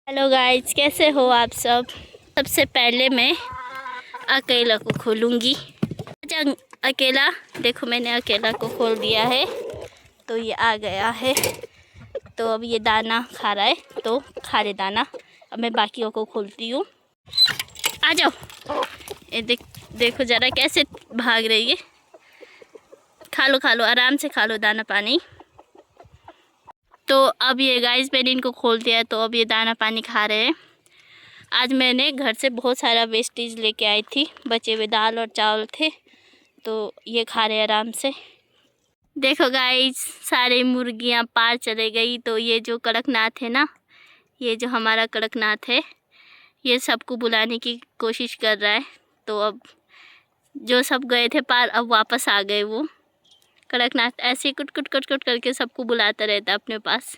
Hello guys, कैसे हो आप सब। सबसे पहले मैं अकेला को खोलूँगी। अच्छा अकेला, देखो मैंने अकेला को खोल दिया है तो ये आ गया है। तो अब ये दाना खा रहा है तो खा ले दाना। अब मैं बाकियों को खोलती हूँ। आ जाओ, ये देखो ज़रा कैसे भाग रही है। खा लो आराम से खा लो दाना पानी। तो अब ये गाइस मैंने इनको खोल दिया है तो अब ये दाना पानी खा रहे हैं। आज मैंने घर से बहुत सारा वेस्टेज लेके आई थी, बचे हुए दाल और चावल थे तो ये खा रहे आराम से। देखो गाइस, सारे मुर्गियां पार चले गई। तो ये जो कड़कनाथ है ना, ये जो हमारा कड़कनाथ है, ये सबको बुलाने की कोशिश कर रहा है। तो अब जो सब गए थे पार अब वापस आ गए। वो कड़कनाथ ऐसे कुट कुट कुट कुट करके सबको बुलाता रहता है अपने पास।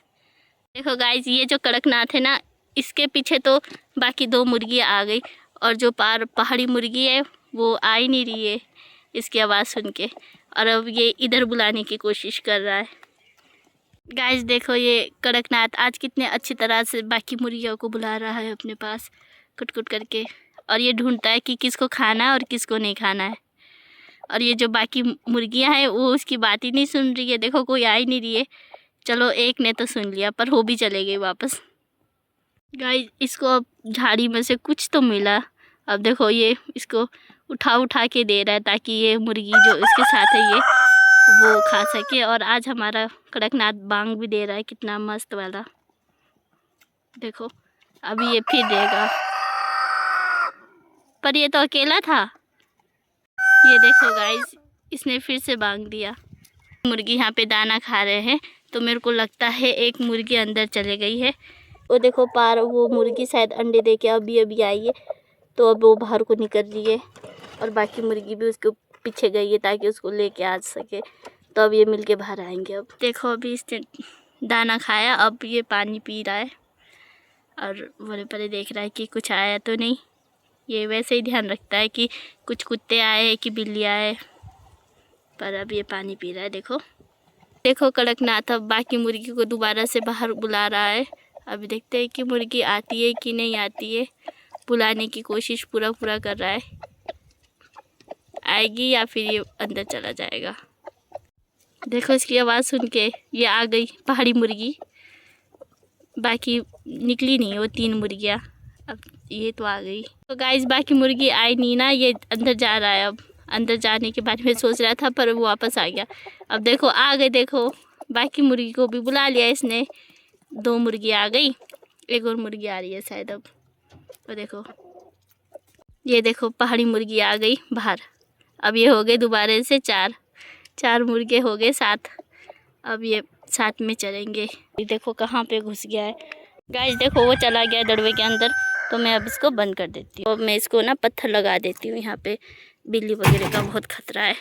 देखो गाइस, ये जो कड़कनाथ है ना, इसके पीछे तो बाकी 2 मुर्गियाँ आ गई और जो पहाड़ी मुर्गी है वो आ ही नहीं रही है इसकी आवाज़ सुन के। और अब ये इधर बुलाने की कोशिश कर रहा है। गाइस देखो, ये कड़कनाथ आज कितने अच्छी तरह से बाकी मुर्गियों को बुला रहा है अपने पास कुट कुट करके। और ये ढूंढता है कि किसको खाना है और किसको नहीं खाना है। और ये जो बाकी मुर्गियाँ हैं वो उसकी बात ही नहीं सुन रही है। देखो कोई आ ही नहीं रही है। चलो एक ने तो सुन लिया पर वो भी चले गई वापस। गाइस इसको अब झाड़ी में से कुछ तो मिला। अब देखो ये इसको उठा के दे रहा है ताकि ये मुर्गी जो इसके साथ है ये वो खा सके। और आज हमारा कड़कनाथ बांग भी दे रहा है, कितना मस्त वाला। देखो अभी ये फिर देगा, पर ये तो अकेला था। ये देखो गाइस, इसने फिर से बांग दिया। मुर्गी यहाँ पे दाना खा रहे हैं तो मेरे को लगता है एक मुर्गी अंदर चले गई है। वो देखो पार, वो मुर्गी शायद अंडे दे के अभी आई है तो अब वो बाहर को निकल रही है। और बाकी मुर्गी भी उसके पीछे गई है ताकि उसको लेके आ सके। तो अब ये मिलके बाहर आएंगे। अब देखो अभी इसने दाना खाया, अब ये पानी पी रहा है और बड़े बड़े देख रहा है कि कुछ आया तो नहीं। ये वैसे ही ध्यान रखता है कि कुछ कुत्ते आए कि बिल्ली आए, पर अब ये पानी पी रहा है। देखो कड़कनाथ अब बाकी मुर्गी को दोबारा से बाहर बुला रहा है। अभी देखते हैं कि मुर्गी आती है कि नहीं आती है। बुलाने की कोशिश पूरा कर रहा है, आएगी या फिर ये अंदर चला जाएगा। देखो इसकी आवाज़ सुन के ये आ गई पहाड़ी मुर्गी। बाकी निकली नहीं, वो 3 मुर्गियाँ, अब ये तो आ गई। तो गाइस बाकी मुर्गी आई नहीं ना, ये अंदर जा रहा है। अब अंदर जाने के बारे में सोच रहा था पर वो वापस आ गया। अब देखो आ गए, देखो बाकी मुर्गी को भी बुला लिया इसने। 2 मुर्गी आ गई, एक और मुर्गी आ रही है शायद अब। तो देखो ये देखो पहाड़ी मुर्गी आ गई बाहर। अब ये हो गए दोबारा से 4 मुर्गे हो गए 7। अब ये साथ में चलेंगे। ये देखो कहाँ पे घुस गया है। गाइस देखो वो चला गया दड़वे के अंदर। तो मैं अब इसको बंद कर देती हूँ। अब मैं इसको ना पत्थर लगा देती हूँ, यहाँ पे बिल्ली वगैरह का बहुत खतरा है।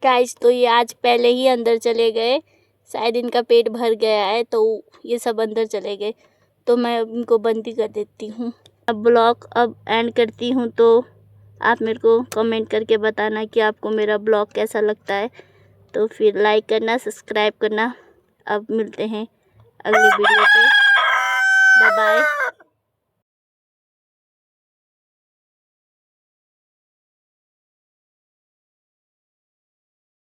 गाइस तो ये आज पहले ही अंदर चले गए, शायद इनका पेट भर गया है तो ये सब अंदर चले गए। तो मैं इनको बंद ही कर देती हूँ। अब ब्लॉग अब एंड करती हूँ। तो आप मेरे को कमेंट करके बताना कि आपको मेरा ब्लॉग कैसा लगता है। तो फिर लाइक करना, सब्सक्राइब करना। अब मिलते हैं अगले वीडियो पे। Bye bye.